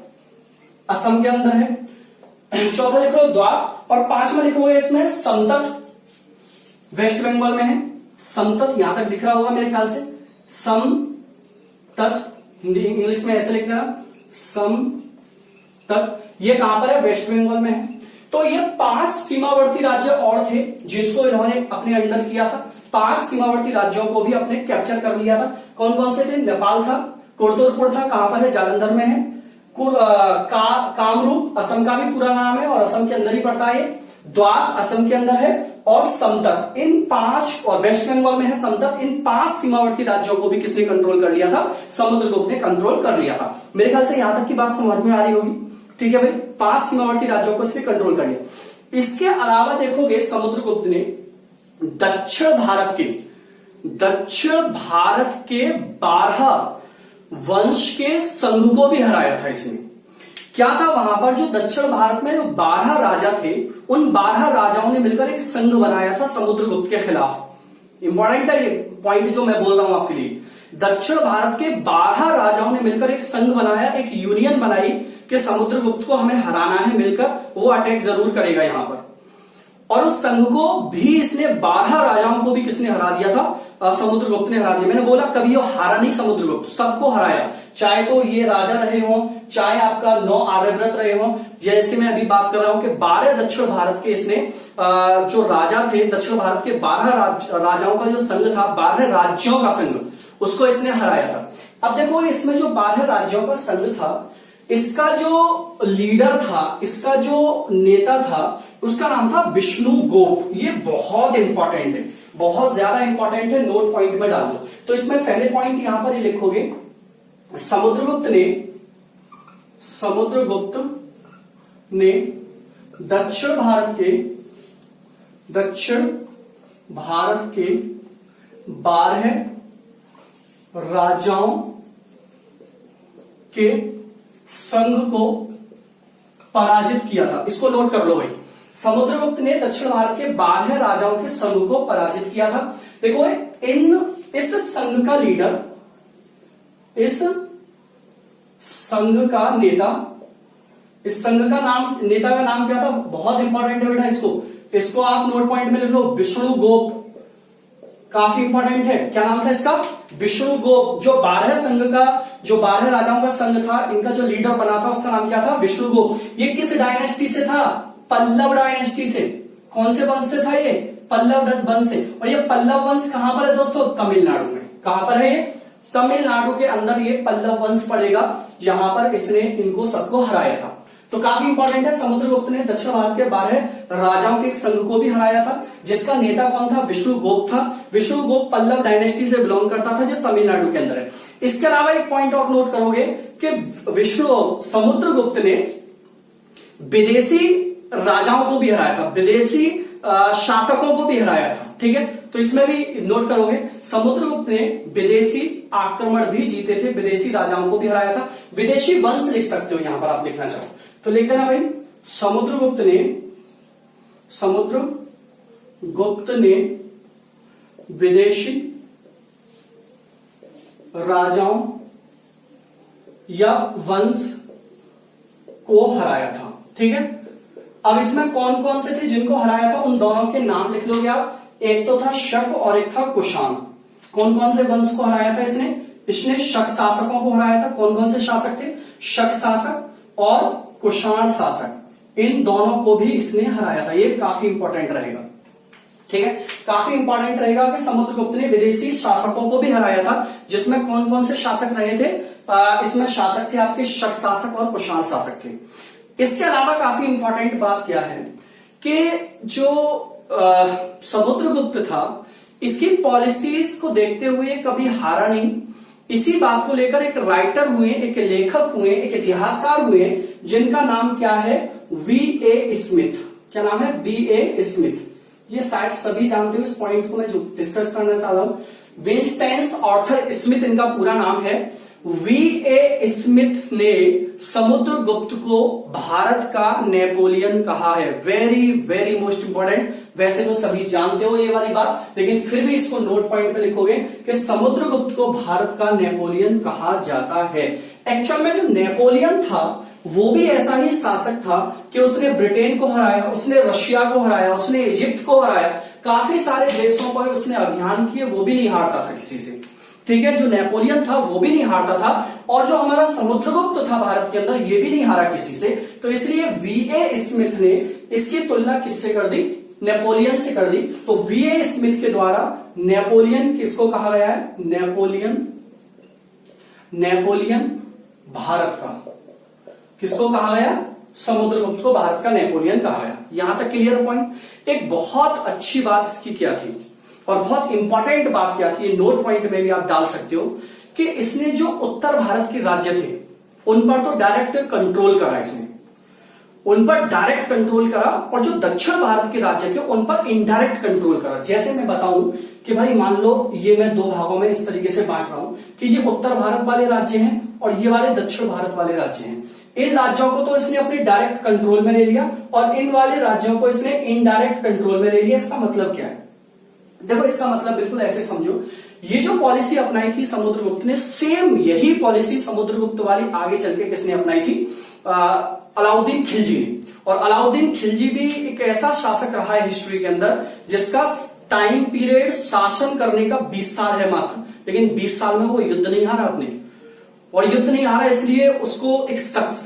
असम के अंदर है। चौथा लिखो द्वाप। और 5वां लिखोगे इसमें समतट, वेस्ट बंगाल में है। समतट यहां तक दिख रहा होगा मेरे ख्याल से, समतट, हिंदी इंग्लिश में ऐसे लिखना समतट, ये कहां पर है, वेस्ट बंगाल में है। तो ये 5 सीमावर्ती राज्य और थे जिसको इन्होंने अपने अंडर किया था। 5 सीमावर्ती राज्यों को भी अपने कैप्चर कर लिया था। कौन कौन से थे, नेपाल था, कुर्तुरपुर था, कहां पर है, जालंधर में है। कामरूप असम का भी पूरा नाम है और असम के अंदर ही पड़ता है। द्वार असम के अंदर है, और समतट, इन 5, और वेस्ट बंगाल में है समतट, इन 5 सीमावर्ती राज्यों को भी किसने कंट्रोल कर लिया था, समुद्रगुप्त ने कंट्रोल कर लिया था। मेरे ख्याल से यहां तक की बात समझ में आ रही होगी। ठीक है भाई, 5 सीमावर्ती राज्यों को इसने कंट्रोल कर लिया। इसके अलावा देखोगे समुद्रगुप्त ने दक्षिण भारत के 12 वंश के संघ को भी हराया था इसने। क्या था वहां पर, जो दक्षिण भारत में जो 12 राजा थे, उन 12 राजाओं ने मिलकर एक संघ बनाया था समुद्रगुप्त के खिलाफ। इंपॉर्टेंट है ये पॉइंट जो मैं बोल रहा हूं आपके लिए। दक्षिण भारत के 12 राजाओं ने मिलकर एक संघ बनाया, एक यूनियन बनाई कि समुद्रगुप्त को हमें हराना है मिलकर, वो अटैक जरूर करेगा यहां पर। और उस संघ को भी इसने 12 राजाओं को भी किसने हरा दिया था, समुद्रगुप्त ने हरा दिया। मैंने बोला कभी वो हारा नहीं समुद्रगुप्त, सबको हराया, चाहे तो ये राजा रहे हो, चाहे आपका 9 आर्यव्रत रहे हो। जैसे मैं अभी बात कर रहा हूं कि 12 दक्षिण भारत के इसने जो राजा थे, दक्षिण भारत के 12 राजाओं का जो संघ था, 12 राज्यों का संघ, उसको इसने हराया था। अब देखो इसमें जो 12 राज्यों का संघ था, इसका जो लीडर था, इसका जो नेता था, उसका नाम था विष्णुगुप्त। ये बहुत इंपॉर्टेंट है, बहुत ज्यादा इंपॉर्टेंट है, नोट पॉइंट में डाल दो। तो इसमें पहले पॉइंट यहां पर ये लिखोगे, समुद्रगुप्त ने दक्षिण भारत के 12 राजाओं के संघ को पराजित किया था। इसको नोट कर लो भाई, समुद्रगुप्त ने दक्षिण भारत के 12 राजाओं के संघ को पराजित किया था। देखो इस संघ का लीडर, इस संघ का नेता, इस संघ का नाम, नेता का नाम क्या था, बहुत इंपॉर्टेंट है बेटा, इसको आप नोट पॉइंट में लिख लो, विष्णुगुप्त। काफी इंपॉर्टेंट है, क्या नाम था इसका, विष्णुगुप्त। जो 12 संघ का, जो 12 राजाओं का संघ था, इनका जो लीडर बना था उसका नाम क्या था, विष्णुगुप्त। ये किस डायनेस्टी से था, पल्लव डायनेस्टी से। कौन से वंश से था ये, पल्लव वंश से। और ये पल्लव वंश कहां पर है दोस्तों, तमिलनाडु में। कहां पर है ये, तमिलनाडु के अंदर ये पल्लव वंश पड़ेगा, जहां पर इसने इनको सबको हराया था। तो काफी इंपॉर्टेंट है, समुद्रगुप्त ने दक्षिण भारत के 12 राजाओं के एक संघ को भी हराया था, जिसका नेता कौन था, विष्णुगुप्त था। विष्णुगुप्त पल्लव डायनेस्टी से बिलोंग करता था, जो तमिलनाडु के अंदर है। इसके अलावा एक पॉइंट और नोट करोगे कि समुद्रगुप्त ने विदेशी राजाओं को भी हराया था। विदेशी शासकों को भी हराया था। ठीक है, तो इसमें भी नोट करोगे, समुद्रगुप्त ने विदेशी आक्रमण भी जीते थे, विदेशी राजाओं को भी हराया था। विदेशी वंश लिख सकते हो यहां पर आप लिखना चाहो तो लिख देना भाई, समुद्रगुप्त ने विदेशी राजाओं या वंश को हराया था। ठीक है, अब इसमें कौन कौन से थे जिनको हराया था, उन दोनों के नाम लिख लोगे आप। एक तो था शक और एक था कुषाण। कौन कौन से वंश को हराया था इसने शक शासकों को हराया था। कौन कौन से शासक थे, शक शासक और कुषाण शासक, इन दोनों को भी इसने हराया था। ये काफी इंपॉर्टेंट रहेगा। ठीक है, काफी इंपॉर्टेंट रहेगा कि समुद्रगुप्त ने विदेशी शासकों को भी हराया था, जिसमें कौन कौन से शासक रहे थे, इसमें शासक थे आपके शक शासक और कुषाण शासक थे। इसके अलावा काफी इंपॉर्टेंट बात क्या है कि जो समुद्रगुप्त था, इसकी पॉलिसीज को देखते हुए कभी हारा नहीं। इसी बात को लेकर एक राइटर हुए, एक लेखक हुए, एक इतिहासकार हुए, जिनका नाम क्या है, V.A. स्मिथ। क्या नाम है, V.A. स्मिथ। ये शायद सभी जानते हो, इस पॉइंट को मैं जो डिस्कस करना चाह रहा हूं। विंस्टेंस आर्थर स्मिथ इनका पूरा नाम है। V.A. स्मिथ ने समुद्रगुप्त को भारत का नेपोलियन कहा है। Very very most important. वैसे तो सभी जानते हो ये वाली बात, लेकिन फिर भी इसको नोट पॉइंट पे लिखोगे कि समुद्रगुप्त को भारत का नेपोलियन कहा जाता है। एक्चुअल में जो नेपोलियन था वो भी ऐसा ही शासक था कि उसने ब्रिटेन को हराया, उसने रशिया को हराया, उसने इजिप्ट को हराया, काफी सारे देशों पर उसने अभियान किए, वो भी नहीं हारता था किसी से। ठीक है, जो नेपोलियन था वो भी नहीं हारता था, और जो हमारा समुद्रगुप्त था भारत के अंदर, ये भी नहीं हारा किसी से। तो इसलिए V.A. स्मिथ ने इसकी तुलना किससे कर दी, नेपोलियन से कर दी। तो V.A. स्मिथ के द्वारा नेपोलियन किसको कहा गया है, नेपोलियन भारत का, किसको कहा गया, समुद्रगुप्त को भारत का नेपोलियन कहा गया। यहां तक क्लियर पॉइंट। एक बहुत अच्छी बात इसकी क्या थी और बहुत इंपॉर्टेंट बात क्या थी, ये नोट पॉइंट में भी आप डाल सकते हो, कि इसने जो उत्तर भारत के राज्य थे उन पर तो डायरेक्ट कंट्रोल करा, इसने उन पर डायरेक्ट कंट्रोल करा, और जो दक्षिण भारत के राज्य थे उन पर इनडायरेक्ट कंट्रोल करा। जैसे मैं बताऊं कि भाई मान लो ये मैं दो भागों में इस तरीके से बांट रहा हूं कि ये उत्तर भारत वाले राज्य हैं और ये वाले दक्षिण भारत वाले राज्य हैं। इन राज्यों को तो इसने अपने डायरेक्ट कंट्रोल में ले लिया और इन वाले राज्यों को इसने इनडायरेक्ट कंट्रोल में ले लिया। इसका मतलब क्या है, देखो इसका मतलब बिल्कुल ऐसे समझो, ये जो पॉलिसी अपनाई थी समुद्रगुप्त ने, सेम यही पॉलिसी समुद्रगुप्त वाली आगे चल के किसने अपनाई थी, अलाउद्दीन खिलजी ने। और अलाउद्दीन खिलजी भी एक ऐसा शासक रहा है हिस्ट्री के अंदर जिसका टाइम पीरियड शासन करने का 20 साल है मात्र, लेकिन 20 साल में वो युद्ध नहीं हारा अपने, और युद्ध नहीं हारा इसलिए उसको एक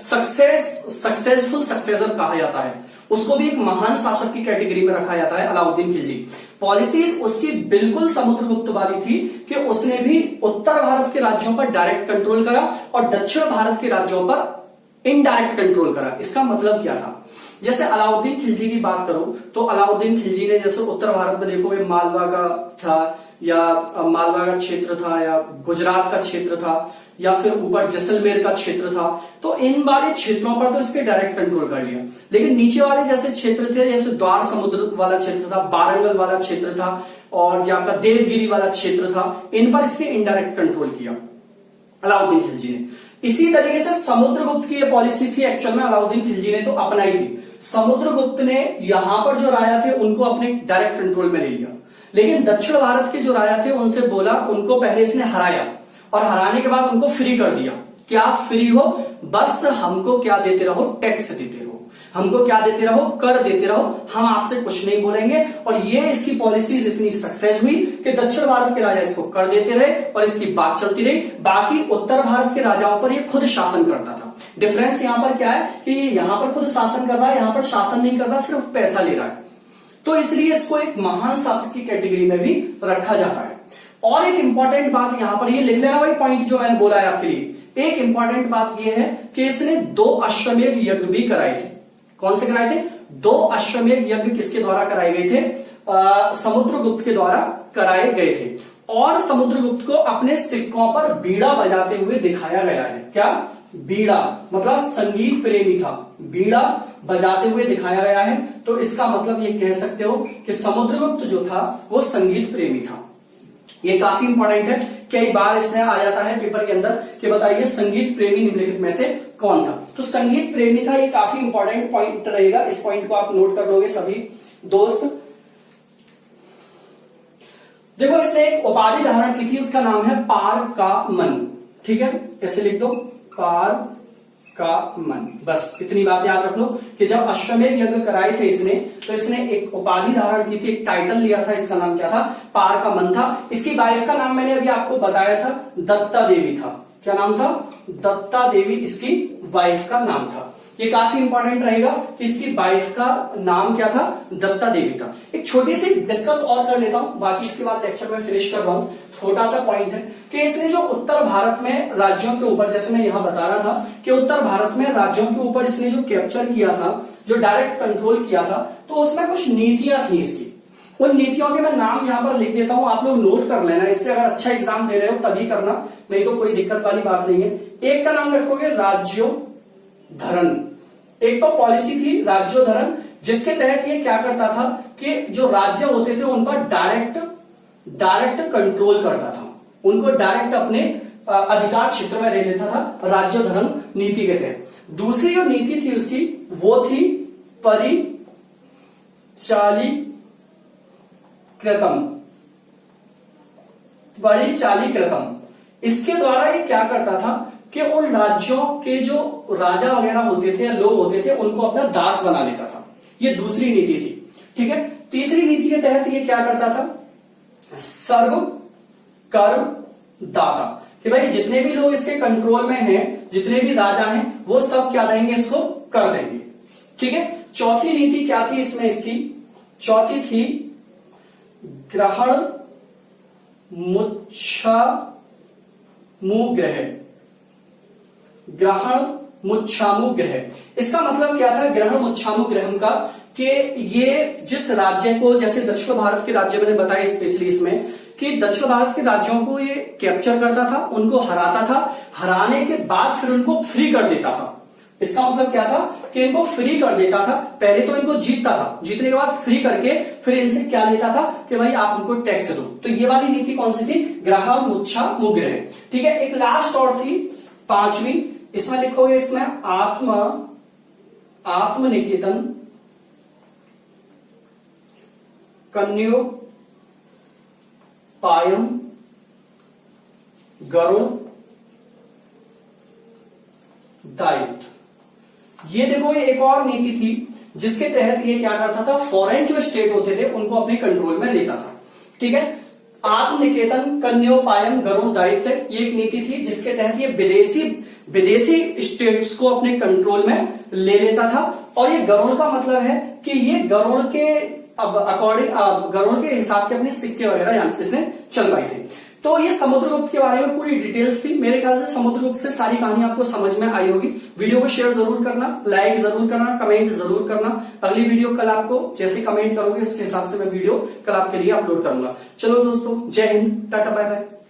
सक्सेसफुल सक्सेसर कहा जाता है। उसको भी एक महान शासक की कैटेगरी में रखा जाता है अलाउद्दीन खिलजी। पॉलिसी उसकी बिल्कुल समुद्रगुप्त वाली थी कि उसने भी उत्तर भारत के राज्यों पर डायरेक्ट कंट्रोल करा और दक्षिण भारत के राज्यों पर इनडायरेक्ट कंट्रोल करा। इसका मतलब क्या था, जैसे अलाउद्दीन खिलजी की बात करो तो अलाउद्दीन खिलजी ने जैसे उत्तर भारत में देखोगे मालवा का था, या मालवा का क्षेत्र था, या गुजरात का क्षेत्र था, या फिर ऊपर जैसलमेर का क्षेत्र था, तो इन वाले क्षेत्रों पर तो इसके डायरेक्ट कंट्रोल कर लिया। लेकिन नीचे वाले जैसे क्षेत्र थे, जैसे द्वार समुद्र वाला क्षेत्र था, बारंगल वाला क्षेत्र था, और जो आपका देवगिरी वाला क्षेत्र था, इन पर इसने इनडायरेक्ट कंट्रोल किया अलाउद्दीन खिलजी ने। इसी तरीके से समुद्रगुप्त की यह पॉलिसी थी, एक्चुअल में अलाउद्दीन खिलजी ने तो अपनाई थी। समुद्रगुप्त ने यहां पर जो राजा थे उनको अपने डायरेक्ट कंट्रोल में ले लिया, लेकिन दक्षिण भारत के जो राजा थे उनसे बोला, उनको पहले इसने हराया और हराने के बाद उनको फ्री कर दिया कि आप फ्री हो, बस हमको क्या देते रहो, टैक्स देते रहो, हमको क्या देते रहो, कर देते रहो, हम आपसे कुछ नहीं बोलेंगे। और ये इसकी पॉलिसीज इतनी सक्सेस हुई कि दक्षिण भारत के राजा इसको कर देते रहे और इसकी बात चलती रही। बाकी उत्तर भारत के राजाओं पर ये खुद शासन करता था। डिफरेंस यहां पर क्या है कि यहां पर खुद शासन कर रहा है, यहां पर शासन नहीं कर रहा, सिर्फ पैसा ले रहा है। तो इसलिए इसको एक महान शासक की कैटेगरी में भी रखा जाता है। और एक इंपॉर्टेंट बात यहां पर ये लिख लेना भाई, पॉइंट जो मैंने बोला है आपके लिए। एक इंपॉर्टेंट बात ये है कि इसने 2 अश्वमेध यज्ञ भी कराए थे। कौन से कराए थे? 2 अश्वमेध यज्ञ किसके द्वारा कराए गए थे? समुद्रगुप्त के द्वारा कराए गए थे। और समुद्रगुप्त को अपने सिक्कों पर बीड़ा बजाते हुए दिखाया गया है। क्या? बीड़ा, मतलब संगीत प्रेमी था, बीड़ा बजाते हुए दिखाया गया है। तो इसका मतलब ये कह सकते हो कि समुद्रगुप्त जो था वो संगीत प्रेमी था। ये काफी इंपॉर्टेंट है, कई बार इसमें आ जाता है पेपर के अंदर कि बताइए संगीत प्रेमी निम्नलिखित में से कौन था। तो संगीत प्रेमी था, ये काफी इंपॉर्टेंट पॉइंट रहेगा, इस पॉइंट को आप नोट कर लोगे सभी दोस्त। देखो इसने एक उपाधि धारण की थी, उसका नाम है पार का मन। ठीक है, ऐसे लिख दो, पार का मन। बस इतनी बात याद रख लो कि जब अश्वमेध यज्ञ कराए थे इसने, तो इसने एक उपाधि धारण की थी, एक टाइटल लिया था, इसका नाम क्या था, पार का मन था। इसकी वाइफ का नाम मैंने अभी आपको बताया था, दत्ता देवी था। क्या नाम था, दत्ता देवी इसकी वाइफ का नाम था। ये काफी इंपॉर्टेंट रहेगा कि इसकी वाइफ का नाम क्या था, दत्ता देवी था। एक छोटी सी डिस्कस और कर लेता हूं, बाकी इसके बाद लेक्चर में फिनिश कर रहा हूं। छोटा सा पॉइंट है कि इसने जो उत्तर भारत में राज्यों के ऊपर, जैसे मैं यहां बता रहा था कि उत्तर भारत में राज्यों के ऊपर इसने जो कैप्चर किया था, जो डायरेक्ट कंट्रोल किया था, तो उसमें कुछ नीतियां थी इसकी। उन नीतियों के मैं नाम यहां पर लिख देता हूं, आप लोग नोट कर लेना। इससे अगर अच्छा एग्जाम दे रहे हो तभी करना, नहीं तो कोई दिक्कत वाली बात नहीं है। एक का नाम रखोगे राज्योधरण। एक तो पॉलिसी थी राज्योधरण, जिसके तहत ये क्या करता था कि जो राज्य होते थे उन पर डायरेक्ट कंट्रोल करता था, उनको डायरेक्ट अपने अधिकार क्षेत्र में रह लेता था, राज्योधरण नीति के तहत। दूसरी जो नीति थी उसकी, वो थी परिचालीकृतम। इसके द्वारा ये क्या करता था कि उन राज्यों के जो राजा वगैरह होते थे या लोग होते थे, उनको अपना दास बना लेता था। ये दूसरी नीति थी। ठीक है, तीसरी नीति के तहत ये क्या करता था, सर्व कर दाता, कि भाई जितने भी लोग इसके कंट्रोल में हैं, जितने भी राजा हैं, वो सब क्या देंगे, इसको कर देंगे। ठीक है, चौथी नीति क्या थी इसमें इसकी, चौथी थी ग्रहण मुच्छामुग्रह। ग्रहण मुच्छामुग्रह, इसका मतलब क्या था ग्रहण मुच्छामुग्रह का, कि ये जिस राज्य को, जैसे दक्षिण भारत के राज्य मैंने बताया स्पेशली इसमें, कि दक्षिण भारत के राज्यों को ये कैप्चर करता था, उनको हराता था, हराने के बाद फिर उनको फ्री कर देता था। इसका मतलब क्या था कि इनको फ्री कर देता था। पहले तो इनको जीतता था, जीतने के बाद फ्री करके फिर इनसे क्या लेता था कि भाई आप हमको टैक्स दो। तो ये वाली नीति कौन सी थी, ग्रहण मुच्छामुग्रह। ठीक है, एक लास्ट और थी, पांचवी, इसमें लिखोगे, इसमें आत्मनिकेतन कन्योपायम गरुड़ दायित्व। ये देखो, ये एक और नीति थी जिसके तहत ये क्या करता था, फॉरेन जो स्टेट होते थे उनको अपने कंट्रोल में लेता था। ठीक है, आत्मनिकेतन कन्योपायम गरुड़ दायित्व, ये एक नीति थी जिसके तहत ये विदेशी स्टेट्स को अपने कंट्रोल में ले लेता था। और ये गरुड़ का मतलब है कि ये गरुड़ के गरुड़ के हिसाब के अपने सिक्के वगैरह यहां से इसने चलवाए थे। तो ये समुद्रगुप्त के बारे में पूरी डिटेल्स थी। मेरे ख्याल से समुद्रगुप्त से सारी कहानी आपको समझ में आई होगी। वीडियो को शेयर जरूर करना, लाइक जरूर करना, कमेंट जरूर करना। अगली वीडियो कल आपको जैसे कमेंट करोगे उसके हिसाब से मैं वीडियो कल आपके लिए अपलोड करूंगा। चलो दोस्तों, जय हिंद, टाटा बाय बाय।